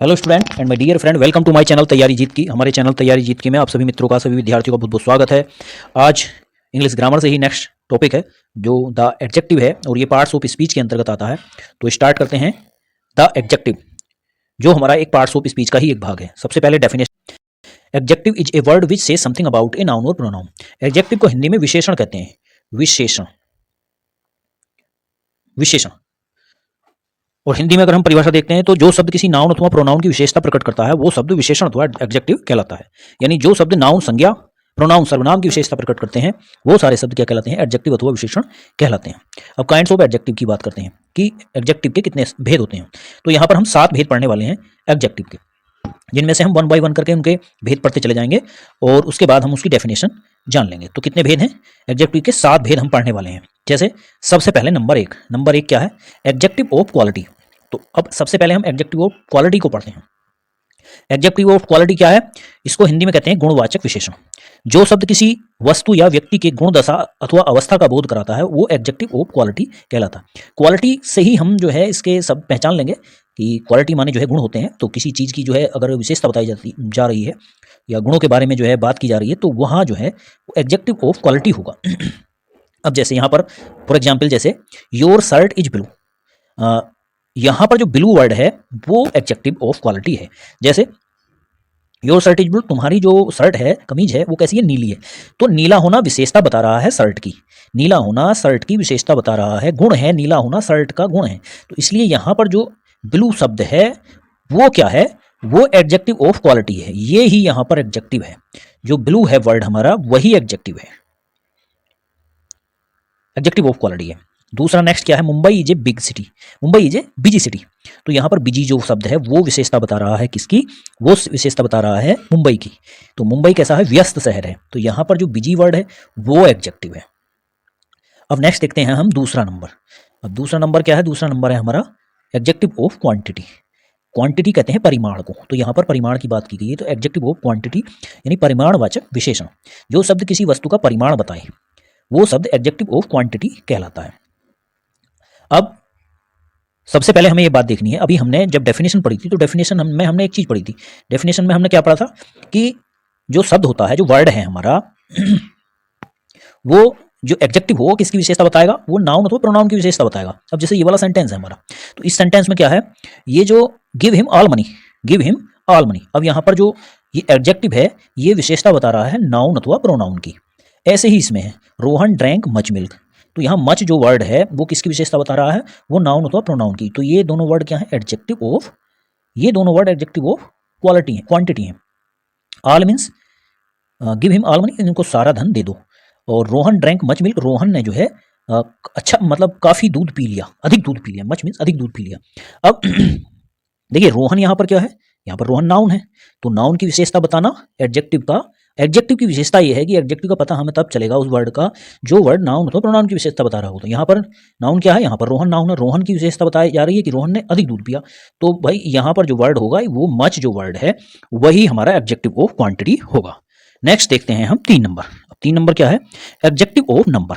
Hello student and my dear friend, welcome to my channel तैयारी जीत की। हमारे चैनल तैयारी जीत की में आप सभी मित्रों का, सभी विद्यार्थियों का बहुत बहुत स्वागत है। आज इंग्लिश ग्रामर से ही नेक्स्ट टॉपिक है जो द एडजेक्टिव है और ये पार्ट्स ऑफ स्पीच के अंतर्गत आता है। तो स्टार्ट करते हैं द एडजेक्टिव, जो हमारा एक पार्ट्स ऑफ स्पीच का ही एक भाग है। सबसे पहले definition. Adjective is a word which से समथिंग अबाउट ए नाउन और प्रोनाउन। एडजेक्टिव को हिंदी में विशेषण कहते हैं। विशेषण, विशेषण। और हिंदी में अगर हम परिभाषा देखते हैं तो जो शब्द किसी नाउन अथवा प्रोनाउन की विशेषता प्रकट करता है वो शब्द विशेषण अथवा एडजेक्टिव कहलाता है। यानी जो शब्द नाउन, संज्ञा, प्रोनाउन, सर्वनाम की विशेषता प्रकट करते हैं वो सारे शब्द क्या कहलाते हैं? एडजेक्टिव अथवा विशेषण कहलाते हैं। अब काइंड्स ऑफ एडजेक्टिव की बात करते हैं कि एडजेक्टिव के कितने भेद होते हैं। तो यहाँ पर हम 7 भेद पढ़ने वाले हैं एडजेक्टिव के, जिनमें से हम 1 बाय 1 करके उनके भेद पढ़ते चले जाएंगे और उसके बाद हम उसकी डेफिनेशन जान लेंगे। तो कितने भेद हैं? एडजेक्टिव के 7 भेद हम पढ़ने वाले हैं। जैसे सबसे पहले नंबर 1 क्या है? Adjective of quality. तो अब सबसे पहले हम एडजेक्टिव ऑफ क्वालिटी को पढ़ते हैं। एडजेक्टिव ऑफ क्वालिटी क्या है? इसको हिंदी में कहते हैं गुणवाचक विशेषण। जो शब्द किसी वस्तु या व्यक्ति के गुण, दशा अथवा अवस्था का बोध कराता है वो एडजेक्टिव ऑफ क्वालिटी कहलाता है। क्वालिटी से ही हम जो है इसके सब पहचान लेंगे कि क्वालिटी माने जो है गुण होते हैं। तो किसी चीज़ की जो है अगर विशेषता बताई जा रही है या गुणों के बारे में जो है बात की जा रही है तो वहाँ जो है एडजेक्टिव ऑफ क्वालिटी होगा। अब जैसे यहाँ पर फॉर एग्जाम्पल, जैसे योर शर्ट इज ब्लू, यहाँ पर जो ब्लू वर्ड है वो एडजेक्टिव ऑफ क्वालिटी है। जैसे योर शर्ट इज ब्लू, तुम्हारी जो शर्ट है, कमीज है, वो कैसी है? नीली है। तो नीला होना विशेषता बता रहा है शर्ट की, नीला होना शर्ट की विशेषता बता रहा है, गुण है, नीला होना शर्ट का गुण है। तो इसलिए यहाँ पर जो ब्लू शब्द है वो क्या है? वो एडजेक्टिव ऑफ क्वालिटी है। ये ही यहाँ पर एडजेक्टिव है। जो ब्लू है वर्ड हमारा वही एडजेक्टिव है, एडजेक्टिव ऑफ क्वालिटी है। दूसरा नेक्स्ट क्या है? Mumbai is a big city, Mumbai is a busy city. तो यहाँ पर बिजी जो शब्द है वो विशेषता बता रहा है किसकी? वो विशेषता बता रहा है मुंबई की। तो मुंबई कैसा है? व्यस्त शहर है। तो यहाँ पर जो बिजी वर्ड है वो एडजेक्टिव है। अब नेक्स्ट देखते हैं हम दूसरा नंबर। अब दूसरा नंबर क्या है? दूसरा नंबर है हमारा एडजेक्टिव ऑफ क्वांटिटी। क्वांटिटी कहते हैं परिमाण को। तो यहाँ पर परिमाण की बात की गई है। तो एडजेक्टिव ऑफ क्वांटिटी यानी परिमाणवाचक विशेषण। जो शब्द किसी वस्तु का परिमाण बताए वो शब्द एडजेक्टिव ऑफ क्वांटिटी कहलाता है। अब सबसे पहले हमें ये बात देखनी है, अभी हमने जब डेफिनेशन पढ़ी थी तो डेफिनेशन में हमने एक चीज पढ़ी थी। डेफिनेशन में हमने क्या पढ़ा था कि जो शब्द होता है, जो वर्ड है हमारा वो जो एडजेक्टिव हो किसकी विशेषता बताएगा? वो नाउन अथवा प्रोनाउन की विशेषता बताएगा। अब जैसे ये वाला सेंटेंस है हमारा, तो इस सेंटेंस में क्या है? ये जो give him all money, give him all money. अब यहाँ पर जो ये एडजेक्टिव है ये विशेषता बता रहा है नाउन अथवा प्रोनाउन की। ऐसे ही इसमें है रोहन ड्रैंक मच मिल्क। तो यहाँ मच जो वर्ड है वो किसकी विशेषता बता रहा है? वो नाउन अथवा प्रोनाउन की। तो ये दोनों वर्ड क्या है? एडजेक्टिव ऑफ, ये दोनों वर्ड एडजेक्टिव ऑफ क्वालिटी है, क्वांटिटी है। All means give him all money, इनको सारा धन दे दो। और Rohan drank much milk, Rohan ने जो है अच्छा मतलब काफी दूध पी लिया, अधिक दूध पी लिया। मच मीन्स अधिक दूध पी लिया। अब देखिए रोहन यहाँ पर क्या है? यहाँ पर रोहन नाउन है। तो नाउन की विशेषता बताना एडजेक्टिव का, एडजेक्टिव की विशेषता ये है कि एडजेक्टिव का पता हमें तब चलेगा उस वर्ड का जो वर्ड नाउन हो, प्रोनाउन की विशेषता बता रहा हो। तो यहाँ पर नाउन क्या है? यहाँ पर रोहन नाउन है। रोहन की विशेषता बताई जा रही है कि रोहन ने अधिक दूध पिया। तो भाई यहाँ पर जो वर्ड होगा वो मच जो वर्ड है वही हमारा एडजेक्टिव ऑफ क्वांटिटी होगा। नेक्स्ट देखते हैं हम 3 नंबर। अब 3 नंबर क्या है? Adjective of number.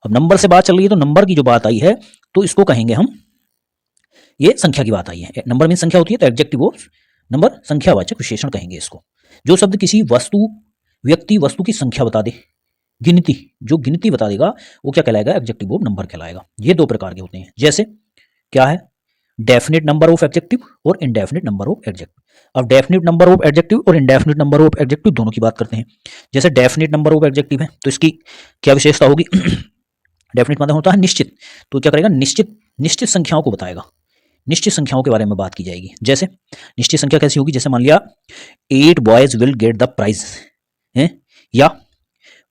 अब नंबर से बात चल रही है तो नंबर की जो बात आई है तो इसको कहेंगे हम, ये संख्या की बात आई है। नंबर में संख्या होती है तो एडजेक्टिव ऑफ नंबर संख्यावाचक विशेषण कहेंगे इसको। जो शब्द किसी वस्तु, व्यक्ति, वस्तु की संख्या बता दे, गिनती, जो गिनती बता देगा वो क्या कहलाएगा? एडजेक्टिव ऑफ नंबर कहलाएगा। ये 2 प्रकार के होते हैं। जैसे क्या है? डेफिनेट नंबर ऑफ एडजेक्टिव और इनडेफिनेट नंबर ऑफ एडजेक्टिव। अब डेफिनेट नंबर ऑफ एडजेक्टिव और इनडेफिनेट नंबर ऑफ एडजेक्टिव दोनों की बात करते हैं। जैसे डेफिनेट नंबर ऑफ एडजेक्टिव है तो इसकी क्या विशेषता होगी? डेफिनेट मतलब होता है निश्चित। तो क्या करेगा? निश्चित संख्याओं को बताएगा, निश्चित संख्याओं के बारे में बात की जाएगी। जैसे निश्चित संख्या कैसी होगी? जैसे मान लिया 8 boys will get the prize है, या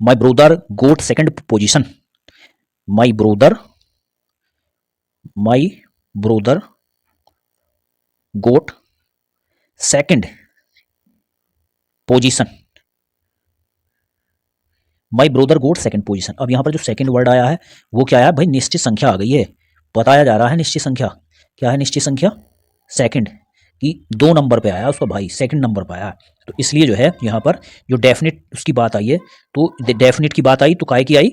my brother got second position, my brother got second position, my brother got second position. अब यहां पर जो सेकंड वर्ड आया है वो क्या आया? भाई निश्चित संख्या आ गई है, बताया जा रहा है निश्चित संख्या। क्या है निश्चित संख्या? सेकंड, कि 2 नंबर पे आया उसका भाई, सेकंड नंबर पे आया। तो इसलिए जो है यहाँ पर जो डेफिनेट उसकी बात आई है, तो डेफिनेट की बात आई तो काय की आई?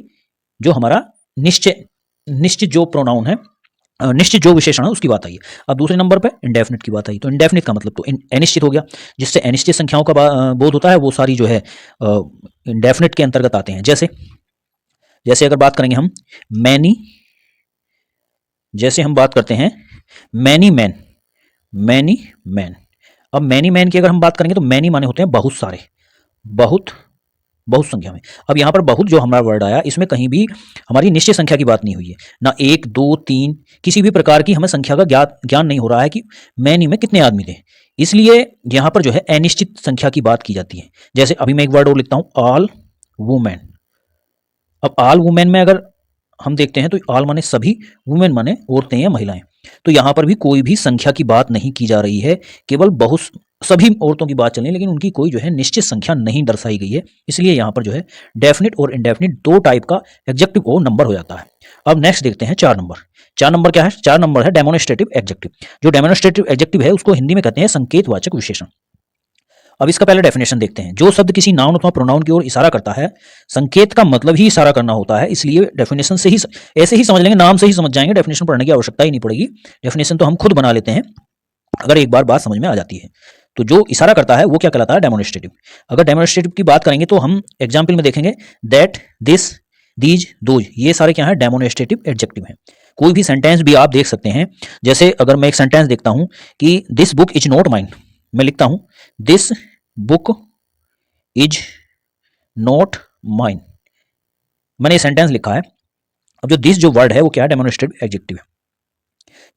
जो हमारा निश्चित जो प्रोनाउन है निश्चित जो विशेषण है उसकी बात आई है। अब दूसरे नंबर पे इंडेफिनिट की बात आई, तो इंडेफिनिट का मतलब तो अनिश्चित हो गया, जिससे अनिश्चित संख्याओं का बोध होता है, वो सारी जो है इंडेफिनिट के अंतर्गत आते हैं। जैसे जैसे अगर बात करेंगे हम मैनी, जैसे हम बात करते हैं मैनी मैन, मैनी मैन। अब मैनी मैन की अगर हम बात करेंगे तो मैनी माने होते हैं बहुत सारे, बहुत बहुत संख्या में। अब यहाँ पर बहुत जो हमारा वर्ड आया, इसमें कहीं भी हमारी निश्चित संख्या की बात नहीं हुई है, ना 1 2 3, किसी भी प्रकार की हमें संख्या का ज्ञान नहीं हो रहा है कि मैनी में कितने आदमी थे, इसलिए यहाँ पर जो है अनिश्चित संख्या की बात की जाती है। जैसे अभी मैं एक वर्ड और लिखता हूँ ऑल वुमेन। अब ऑल वुमेन में अगर हम देखते हैं तो ऑल माने सभी, वुमेन माने औरतें या महिलाएं, तो यहाँ पर भी कोई भी संख्या की बात नहीं की जा रही है, केवल बहुत सभी औरतों की बात चल रही है, लेकिन उनकी कोई जो है निश्चित संख्या नहीं दर्शाई गई है। इसलिए यहाँ पर जो है डेफिनिट और इंडेफिनिट दो टाइप का एडजेक्टिव को नंबर हो जाता है। अब नेक्स्ट देखते हैं 4 नंबर। 4 नंबर क्या है? 4 नंबर है डेमोन्स्ट्रेटिव एडजेक्टिव। जो डेमोन्स्ट्रेटिव एडजेक्टिव है उसको हिंदी में कहते हैं संकेतवाचक विशेषण। अब इसका पहले डेफिनेशन देखते हैं। जो शब्द किसी नाउन अथवा प्रोनाउन की ओर इशारा करता है, संकेत का मतलब ही इशारा करना होता है, इसलिए डेफिनेशन से ही ऐसे ही समझ लेंगे, नाम से ही समझ जाएंगे, डेफिनेशन पढ़ने की आवश्यकता ही नहीं पड़ेगी। डेफिनेशन तो हम खुद बना लेते हैं अगर एक बार बात समझ में आ जाती है। तो जो इशारा करता है वो क्या कहलाता है? डेमोन्स्ट्रेटिव। अगर डेमोन्स्ट्रेटिव की बात करेंगे तो हम एग्जाम्पल में देखेंगे दैट, दिस, दीज, दोज, ये सारे क्या है? डेमोन्स्ट्रेटिव एडजेक्टिव हैं। कोई भी सेंटेंस भी आप देख सकते हैं, जैसे अगर मैं एक सेंटेंस देखता हूं कि this book is not mine, मैं लिखता हूं this book is not mine, मैंने ये सेंटेंस लिखा है। अब जो दिस जो वर्ड है वो क्या है? डेमोन्स्ट्रेटिव एडजेक्टिव है,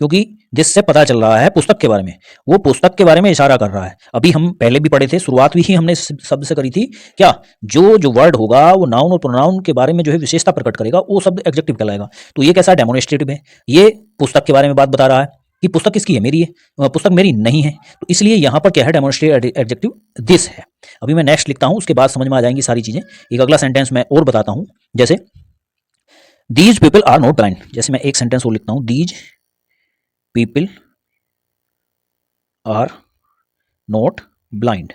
क्योंकि दिस से पता चल रहा है पुस्तक के बारे में, वो पुस्तक के बारे में इशारा कर रहा है। अभी हम पहले भी पढ़े थे, शुरुआत भी ही हमने इस शब्द से करी थी, क्या जो वर्ड होगा वो नाउन और प्रोनाउन के बारे में जो है विशेषता प्रकट करेगा, वो शब्द एडजेक्टिव कहलाएगा। तो ये कैसा डेमोन्स्ट्रेटिव है? ये पुस्तक के बारे में बात बता रहा है कि पुस्तक किसकी है? मेरी है, पुस्तक मेरी नहीं है, तो इसलिए यहां पर क्या है? डेमोन्स्ट्रेटिव एडजेक्टिव दिस है। अभी मैं नेक्स्ट लिखता हूं, उसके बाद समझ में आ जाएंगी सारी चीजें। एक अगला सेंटेंस मैं और बताता हूं, जैसे these people are not blind. जैसे मैं एक सेंटेंस और लिखता हूं, these people are not blind.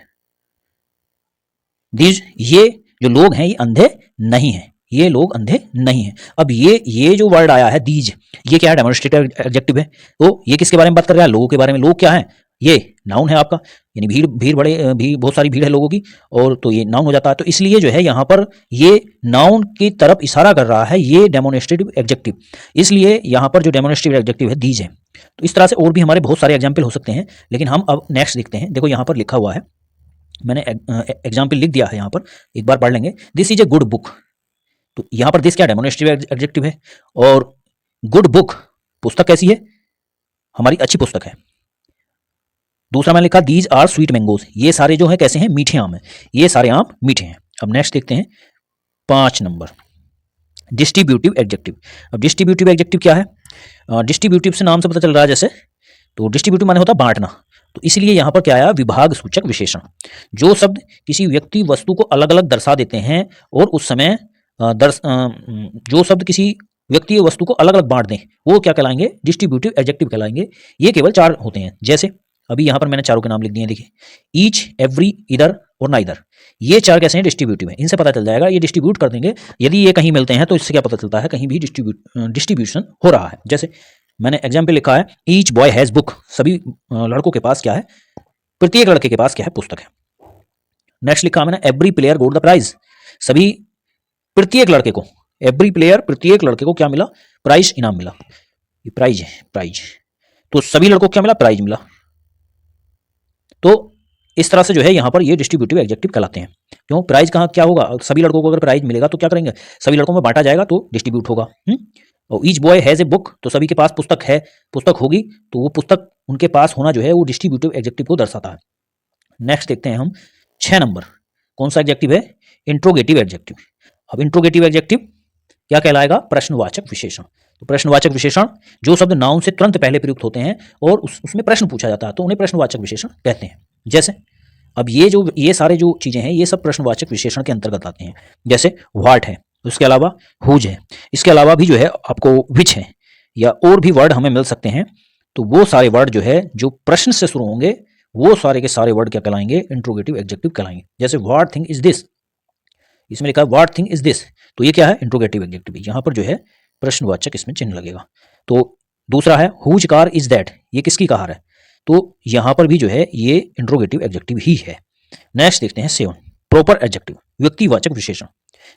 These, ये जो लोग हैं ये अंधे नहीं हैं, ये लोग अंधे नहीं हैं। अब ये जो वर्ड आया है दीज, ये क्या है? डेमोन्स्ट्रेटिव एडजेक्टिव है। तो ये किसके बारे में बात कर रहा है? लोगों के बारे में। लोग क्या है? ये नाउन है आपका, यानी भीड़ बहुत सारी भीड़ है लोगों की, और तो ये नाउन हो जाता है। तो इसलिए जो है यहाँ पर ये नाउन की तरफ इशारा कर रहा है, ये डेमोन्स्ट्रेटिव एडजेक्टिव, इसलिए यहाँ पर जो डेमोन्स्ट्रेटिव एडजेक्टिव है दीज है। तो इस तरह से और भी हमारे बहुत सारे एग्जाम्पल हो सकते हैं, लेकिन हम अब नेक्स्ट देखते हैं। देखो यहाँ पर लिखा हुआ है, मैंने एग्जाम्पल लिख दिया है यहाँ पर, एक बार पढ़ लेंगे। This is a good book. तो यहाँ पर दिस क्या? डेमोन्स्ट्रेटिव एडजेक्टिव है। और गुड बुक, पुस्तक कैसी है? हमारी अच्छी पुस्तक है। दूसरा मैंने लिखा दीज आर स्वीट मैंगोज, ये सारे जो है कैसे हैं? मीठे आम हैं, ये सारे आम मीठे हैं। अब नेक्स्ट देखते हैं 5 नंबर, डिस्ट्रीब्यूटिव एडजेक्टिव। अब डिस्ट्रीब्यूटिव एडजेक्टिव क्या है? डिस्ट्रीब्यूटिव से नाम से पता चल रहा है जैसे, तो डिस्ट्रीब्यूटिव माने होता है बांटना, तो इसलिए यहाँ पर क्या आया? विभाग सूचक विशेषण। जो शब्द किसी व्यक्ति वस्तु को अलग अलग दर्शा देते हैं और उस समय जो शब्द किसी व्यक्ति वस्तु को अलग अलग बांट दें, वो क्या कहलाएंगे? डिस्ट्रीब्यूटिव एडजेक्टिव कहलाएंगे। ये केवल 4 होते हैं। जैसे अभी यहाँ पर मैंने चारों के नाम लिख दिए हैं, देखिए ईच, एवरी, इधर और नाइदर, ये 4 कैसे हैं? डिस्ट्रीब्यूटिव है। इनसे पता चल जाएगा, ये डिस्ट्रीब्यूट कर देंगे। यदि ये कहीं मिलते हैं तो इससे क्या पता चलता है? कहीं भी डिस्ट्रीब्यूशन हो रहा है। जैसे मैंने एग्जाम्पल लिखा है ईच बॉय हैज बुक, सभी लड़कों के पास क्या है? प्रत्येक लड़के के पास क्या है? पुस्तक है। नेक्स्ट लिखा मैंने every player got the prize, सभी प्रत्येक लड़के को, एवरी प्लेयर प्रत्येक लड़के को क्या मिला? प्राइज, इनाम मिला। ये प्राइज है, प्राइज, तो सभी लड़कों को क्या मिला? प्राइज मिला। तो इस तरह से जो है यहाँ पर ये डिस्ट्रीब्यूटिव एडजेक्टिव कहलाते हैं। क्यों? प्राइज कहाँ क्या होगा? सभी लड़कों को अगर प्राइज मिलेगा तो क्या करेंगे? सभी लड़कों में बांटा जाएगा तो डिस्ट्रीब्यूट होगा। और each boy has a book, तो सभी के पास पुस्तक है, पुस्तक होगी, तो वो पुस्तक उनके पास होना जो है वो डिस्ट्रीब्यूटिव एडजेक्टिव को दर्शाता है। नेक्स्ट देखते हैं हम 6 नंबर, कौन सा एडजेक्टिव है? Interrogative adjective. अब इंट्रोगेटिव एडजेक्टिव क्या कहलाएगा? प्रश्नवाचक विशेषण। तो प्रश्नवाचक विशेषण, जो शब्द नाउन से तुरंत पहले प्रयुक्त होते हैं और उसमें प्रश्न पूछा जाता है, तो उन्हें प्रश्नवाचक विशेषण कहते हैं। जैसे अब ये सारे जो चीजें हैं ये सब प्रश्नवाचक विशेषण के अंतर्गत आते हैं। जैसे व्हाट है, उसके अलावा हुज है, इसके अलावा भी जो है आपको विच है, या और भी वर्ड हमें मिल सकते हैं। तो वो सारे वर्ड जो है जो प्रश्न से शुरू होंगे, वो सारे के सारे वर्ड क्या कहलाएंगे? इंट्रोगेटिव एडजेक्टिव कहलाएंगे। जैसे व्हाट थिंग इज दिस, इसमें लिखा है व्हाट थिंग इज दिस, तो ये क्या है? Interrogative adjective. यहाँ पर जो है प्रश्नवाचक इसमें चिन्ह लगेगा। तो दूसरा है हुज कार इज दैट, ये किसकी कार है, तो यहाँ पर भी जो है ये इंट्रोगेटिव एडजेक्टिव ही है। नेक्स्ट देखते हैं 7 प्रॉपर एडजेक्टिव, व्यक्तिवाचक विशेषण।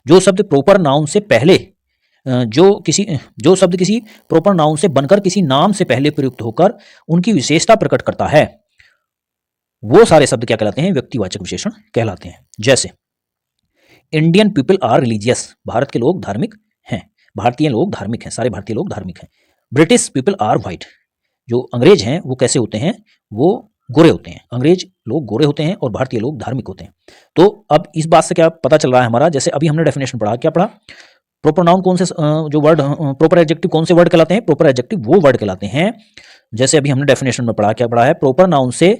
जो शब्द प्रॉपर नाउन से पहले जो शब्द किसी प्रॉपर नाउन से बनकर किसी नाम से पहले प्रयुक्त होकर उनकी विशेषता प्रकट करता है, वो सारे शब्द क्या कहलाते हैं, व्यक्तिवाचक विशेषण कहलाते हैं। जैसे Indian people are religious, Bharat के लोग धार्मिक हैं, भारतीय लोग धार्मिक हैं, सारे भारतीय लोग धार्मिक हैं। ब्रिटिश पीपल आर वाइट, जो अंग्रेज हैं वो कैसे होते हैं, वो गोरे होते हैं, अंग्रेज लोग गोरे होते हैं और भारतीय लोग धार्मिक होते हैं। तो अब इस बात से क्या पता चल रहा है हमारा, जैसे अभी हमने डेफिनेशन पढ़ा, क्या पढ़ा, प्रॉपर नाउन कौन से जो वर्ड प्रॉपर एडजेक्टिव कौन से वर्ड कहलाते हैं, प्रॉपर एडजेक्टिव वो वर्ड कहलाते हैं। जैसे अभी हमने डेफिनेशन में पढ़ा, क्या पढ़ा है, प्रॉपर नाउन से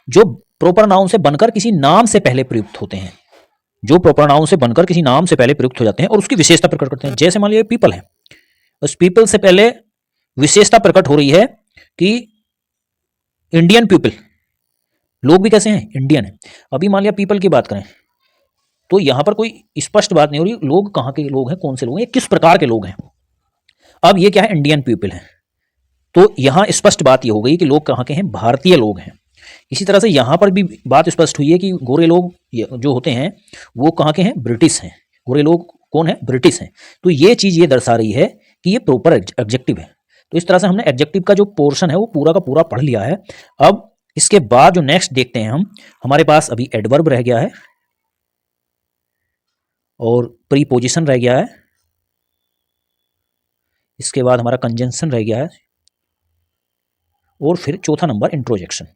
जो प्रॉपर नाउन से बनकर किसी नाम से पहले प्रयुक्त होते हैं, जो प्रॉपर नाउन से बनकर किसी नाम से पहले प्रयुक्त हो जाते हैं और उसकी विशेषता प्रकट करते हैं। जैसे मान लीजिए पीपल है, उस पीपल से पहले विशेषता प्रकट हो रही है कि इंडियन पीपल, लोग भी कैसे हैं, इंडियन है। अभी मान लिया पीपल की बात करें तो यहां पर कोई स्पष्ट बात नहीं हो रही लोग कहां के लोग हैं, कौन से लोग हैं, किस प्रकार के लोग हैं। अब ये क्या है, इंडियन पीपल है, तो यहां स्पष्ट बात ये हो गई कि लोग कहां के हैं, भारतीय लोग हैं। इसी तरह से यहां पर भी बात स्पष्ट हुई है कि गोरे लोग जो होते हैं वो कहां के हैं, ब्रिटिश हैं, गोरे लोग कौन है, ब्रिटिश हैं। तो ये चीज ये दर्शा रही है कि ये प्रॉपर एडजेक्टिव है। तो इस तरह से हमने एडजेक्टिव का जो पोर्शन है वो पूरा का पूरा पढ़ लिया है। अब इसके बाद जो नेक्स्ट देखते हैं हम, हमारे पास अभी एडवर्ब रह गया है और प्रीपोजिशन रह गया है, इसके बाद हमारा कंजंक्शन रह गया है और फिर चौथा नंबर इंट्रोजेक्शन।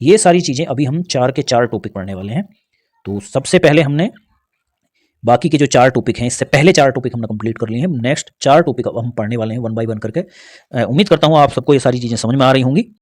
ये सारी चीजें अभी हम 4 के 4 टॉपिक पढ़ने वाले हैं। तो सबसे पहले हमने बाकी के जो 4 टॉपिक हैं, इससे पहले 4 टॉपिक हमने कंप्लीट कर लिए हैं। नेक्स्ट 4 टॉपिक अब हम पढ़ने वाले हैं 1 बाय 1 करके। उम्मीद करता हूँ आप सबको ये सारी चीजें समझ में आ रही होंगी।